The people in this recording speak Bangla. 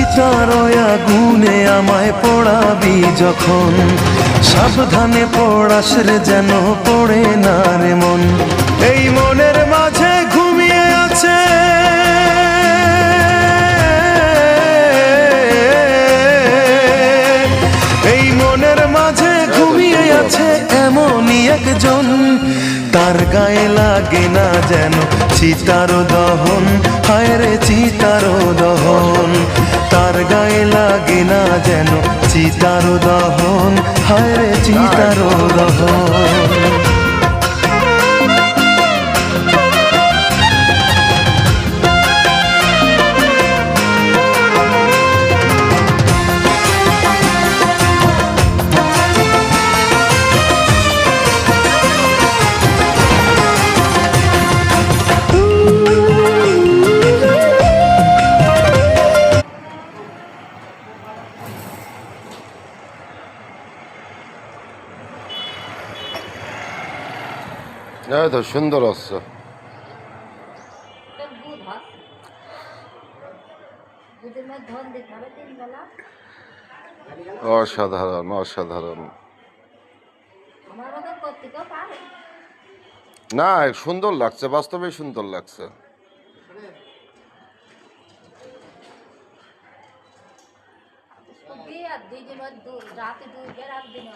চিতার আগুনে আমায় পোড়াবি যখন, সাবধানে পড়াস রে যেন পড়ে না রে মন। এই মনের মাঝে ঘুমিয়ে আছে এই মনের মাঝে ঘুমিয়ে আছে এমনই একজন, তার গায়ে লাগে না যেন চিতার দহন, হায় রে চিতার দহন। তার গায়ে লাগে না যেন চিতার দহন, হায় রে চিতার দহন। এই তো সুন্দর আছে, অসাধারণ অসাধারণ। না সুন্দর লাগছে, বাস্তবে সুন্দর লাগছে। রাতে 2 বেলা দিন